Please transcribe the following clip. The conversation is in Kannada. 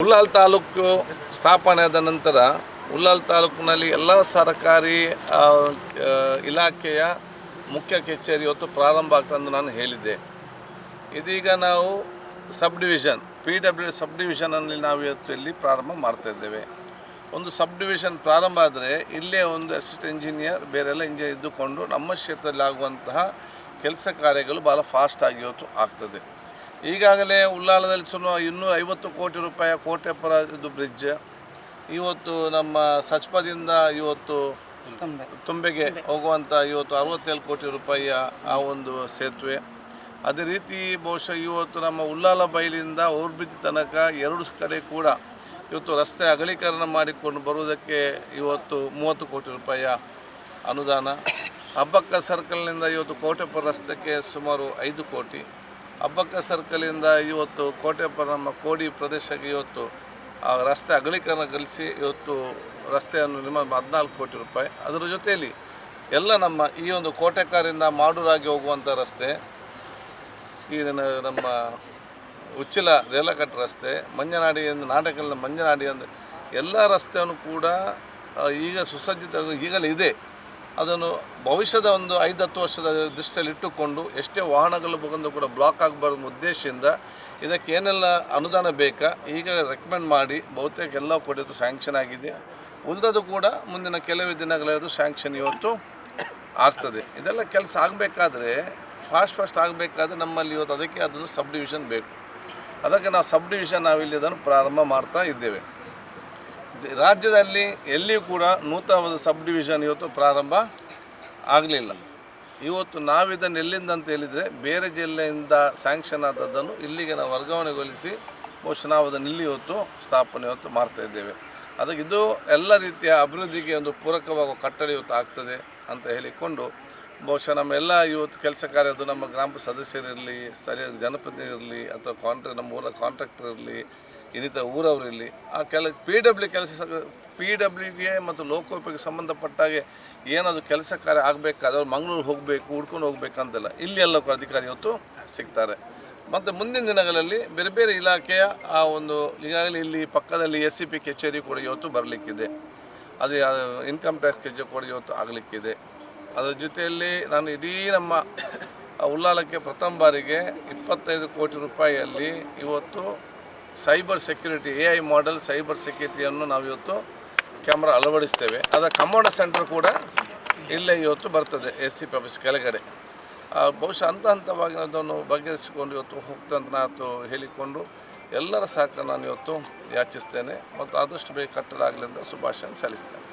ಉಳ್ಳಾಲ ತಾಲೂಕು ಸ್ಥಾಪನೆಯಾದ ನಂತರ ಉಳ್ಳಾಲ ತಾಲೂಕಿನಲ್ಲಿ ಎಲ್ಲ ಸರ್ಕಾರಿ ಇಲಾಖೆಯ ಮುಖ್ಯ ಕಚೇರಿ ಇವತ್ತು ಪ್ರಾರಂಭ ಆಗ್ತಂದು ನಾನು ಹೇಳಿದ್ದೆ. ಇದೀಗ ನಾವು ಸಬ್ ಡಿವಿಷನ್ PWD ಸಬ್ ಡಿವಿಷನಲ್ಲಿ ನಾವು ಇವತ್ತು ಇಲ್ಲಿ ಪ್ರಾರಂಭ ಮಾಡ್ತಾಯಿದ್ದೇವೆ. ಒಂದು ಸಬ್ ಡಿವಿಷನ್ ಪ್ರಾರಂಭ ಆದರೆ ಇಲ್ಲೇ ಒಂದು ಅಸಿಸ್ಟೆಂಟ್ ಇಂಜಿನಿಯರ್ ಬೇರೆಲ್ಲ ಇಂಜಿನಿಯರ್ ಇದ್ದುಕೊಂಡು ನಮ್ಮ ಕ್ಷೇತ್ರದಲ್ಲಿ ಆಗುವಂತಹ ಕೆಲಸ ಕಾರ್ಯಗಳು ಭಾಳ ಫಾಸ್ಟಾಗಿ ಇವತ್ತು ಆಗ್ತದೆ. ಈಗಾಗಲೇ ಉಳ್ಳಾಲದಲ್ಲಿ ಸುಮಾರು 250 ಕೋಟಿ ರೂಪಾಯಿ ಕೋಟೆಪುರ ಇದು ಬ್ರಿಡ್ಜ್, ಇವತ್ತು ನಮ್ಮ ಸಚ್ಪದಿಂದ ಇವತ್ತು ತುಂಬೆಗೆ ಹೋಗುವಂಥ ಇವತ್ತು 67 ಕೋಟಿ ರೂಪಾಯಿಯ ಆ ಒಂದು ಸೇತುವೆ. ಅದೇ ರೀತಿ ಬಹುಶಃ ಇವತ್ತು ನಮ್ಮ ಉಳ್ಳಾಲ ಬೈಲಿಂದ ಓವರ್ ಬ್ರಿಡ್ಜ್ ತನಕ 2 ಕಡೆ ಕೂಡ ಇವತ್ತು ರಸ್ತೆ ಅಗಲೀಕರಣ ಮಾಡಿಕೊಂಡು ಬರುವುದಕ್ಕೆ ಇವತ್ತು 30 ಕೋಟಿ ರೂಪಾಯಿಯ ಅನುದಾನ. ಅಬ್ಬಕ್ಕ ಸರ್ಕಲ್ನಿಂದ ಇವತ್ತು ಕೋಟೆಪುರ ರಸ್ತೆಗೆ ಸುಮಾರು 5 ಕೋಟಿ. ಅಬ್ಬಕ್ಕ ಸರ್ಕಲಿಂದ ಇವತ್ತು ಕೋಟೆಪುರ ನಮ್ಮ ಕೋಡಿ ಪ್ರದೇಶಕ್ಕೆ ಇವತ್ತು ಆ ರಸ್ತೆ ಅಗಲೀಕರಣಗೊಳಿಸಿ ಇವತ್ತು ರಸ್ತೆಯನ್ನು 14 ಕೋಟಿ ರೂಪಾಯಿ. ಅದರ ಜೊತೆಯಲ್ಲಿ ಎಲ್ಲ ನಮ್ಮ ಈ ಒಂದು ಕೋಟೆಕಾರಿಂದ ಮಾಡೂರಾಗಿ ಹೋಗುವಂಥ ರಸ್ತೆ, ಈ ನಮ್ಮ ಉಚ್ಚಿಲ ರೇಲಕಟ್ಟ ರಸ್ತೆ, ಮಂಜನಾಡಿಯಿಂದ ನಾಟಕಲ್ನ ಮಂಜನಾಡಿ ಅಂದರೆ ಎಲ್ಲ ರಸ್ತೆಯನ್ನು ಕೂಡ ಈಗ ಸುಸಜ್ಜಿತ ಈಗಲೇ ಇದೆ. ಅದನ್ನು ಭವಿಷ್ಯದ ಒಂದು 5-10 ವರ್ಷದ ದೃಷ್ಟಿಯಲ್ಲಿ ಇಟ್ಟುಕೊಂಡು ಎಷ್ಟೇ ವಾಹನಗಳು ಬಂದು ಕೂಡ ಬ್ಲಾಕ್ ಆಗಬಾರ್ದು ಉದ್ದೇಶದಿಂದ ಇದಕ್ಕೆ ಏನೆಲ್ಲ ಅನುದಾನ ಬೇಕಾ ಈಗ ರೆಕಮೆಂಡ್ ಮಾಡಿ ಬಹುತೇಕ ಎಲ್ಲ ಕೊಡೋದು ಸ್ಯಾಂಕ್ಷನ್ ಆಗಿದೆ. ಉಳಿದದು ಕೂಡ ಮುಂದಿನ ಕೆಲವೇ ದಿನಗಳದು ಸ್ಯಾಂಕ್ಷನ್ ಇವತ್ತು ಆಗ್ತದೆ. ಇದೆಲ್ಲ ಕೆಲಸ ಆಗಬೇಕಾದ್ರೆ ಫಾಸ್ಟ್ ಆಗಬೇಕಾದ್ರೆ ನಮ್ಮಲ್ಲಿ ಇವತ್ತು ಅದಕ್ಕೆ ಅದನ್ನು ಸಬ್ ಡಿವಿಷನ್ ಬೇಕು. ಅದಕ್ಕೆ ನಾವು ಸಬ್ ಡಿವಿಷನ್ ನಾವಿಲ್ಲಿ ಅದನ್ನು ಪ್ರಾರಂಭ ಮಾಡ್ತಾ ಇದ್ದೇವೆ. ರಾಜ್ಯದಲ್ಲಿ ಎಲ್ಲಿಯೂ ಕೂಡ ನೂತನವಾದ ಸಬ್ ಡಿವಿಷನ್ ಇವತ್ತು ಪ್ರಾರಂಭ ಆಗಲಿಲ್ಲ. ಇವತ್ತು ನಾವಿದನ್ನು ಎಲ್ಲಿಂದ ಅಂತ ಹೇಳಿದರೆ ಬೇರೆ ಜಿಲ್ಲೆಯಿಂದ ಸ್ಯಾಂಕ್ಷನ್ ಆದದ್ದನ್ನು ಇಲ್ಲಿಗೆ ನಾವು ವರ್ಗಾವಣೆಗೊಳಿಸಿ ಬಹುಶಃ ನಾವು ಅದನ್ನು ಇಲ್ಲಿ ಇವತ್ತು ಸ್ಥಾಪನೆ ಇವತ್ತು ಮಾಡ್ತಾಯಿದ್ದೇವೆ. ಅದಕ್ಕೆ ಇದು ಎಲ್ಲ ರೀತಿಯ ಅಭಿವೃದ್ಧಿಗೆ ಒಂದು ಪೂರಕವಾಗುವ ಕಟ್ಟಡ ಇವತ್ತು ಆಗ್ತದೆ ಅಂತ ಹೇಳಿಕೊಂಡು ಬಹುಶಃ ನಮ್ಮೆಲ್ಲ ಇವತ್ತು ಕೆಲಸ ಕಾರ್ಯದ್ದು ನಮ್ಮ ಗ್ರಾಮ ಸದಸ್ಯರಿರಲಿ, ಸ್ಥಳೀಯ ಜನಪ್ರತಿನಿಧಿ ಇರಲಿ, ಅಥವಾ ನಮ್ಮ ಊರ ಕಾಂಟ್ರಾಕ್ಟರ್ ಇರಲಿ, ಇನ್ನಿತರ ಊರವರಿರಲಿ, ಆ PWಗೆ ಮತ್ತು ಲೋಕೋಪಯೋಗಿ ಸಂಬಂಧಪಟ್ಟಾಗೆ ಏನದು ಕೆಲಸ ಕಾರ್ಯ ಆಗಬೇಕಾದ್ರೆ ಅವ್ರು ಮಂಗಳೂರು ಹೋಗಬೇಕು, ಹುಡ್ಕೊಂಡು ಹೋಗ್ಬೇಕಂತೆಲ್ಲ ಇಲ್ಲಿ ಎಲ್ಲ ಅಧಿಕಾರಿ ಇವತ್ತು ಸಿಗ್ತಾರೆ. ಮತ್ತು ಮುಂದಿನ ದಿನಗಳಲ್ಲಿ ಬೇರೆ ಬೇರೆ ಇಲಾಖೆಯ ಆ ಒಂದು ಈಗಾಗಲೇ ಇಲ್ಲಿ ಪಕ್ಕದಲ್ಲಿ SCP ಕಚೇರಿ ಕೂಡ ಇವತ್ತು ಬರಲಿಕ್ಕಿದೆ. ಅದೇ ಇನ್ಕಮ್ ಟ್ಯಾಕ್ಸ್ ಕಚೇರಿ ಕೂಡ ಇವತ್ತು ಆಗಲಿಕ್ಕಿದೆ. ಅದರ ಜೊತೆಯಲ್ಲಿ ನಾನು ಇಡೀ ನಮ್ಮ ಉಳ್ಳಾಲಕ್ಕೆ ಪ್ರಥಮ ಬಾರಿಗೆ 25 ಕೋಟಿ ರೂಪಾಯಿಯಲ್ಲಿ ಇವತ್ತು cyber security AI model cyber ಸೆಕ್ಯೂರಿಟಿಯನ್ನು ನಾವು ಇವತ್ತು ಕ್ಯಾಮ್ರಾ ಅಳವಡಿಸ್ತೇವೆ. ಅದರ ಕಮಾಂಡ್ ಸೆಂಟರ್ ಕೂಡ ಇಲ್ಲೇ ಇವತ್ತು ಬರ್ತದೆ SCP ಆಫೀಸ್ ಕೆಳಗಡೆ. ಬಹುಶಃ ಹಂತವಾಗಿ ಅದನ್ನು ಬಗೆಹರಿಸಿಕೊಂಡು ಇವತ್ತು ಹೋಗ್ತಂತ ನಾನು ಹೇಳಿಕೊಂಡು ಎಲ್ಲರ ಸಹಕಾರ ನಾನು ಇವತ್ತು ಯಾಚಿಸ್ತೇನೆ ಮತ್ತು ಆದಷ್ಟು ಬೇಗ ಕಟ್ಟಡ ಆಗಲಿ ಅಂತ ಶುಭಾಶಯ ಸಲ್ಲಿಸ್ತೇನೆ.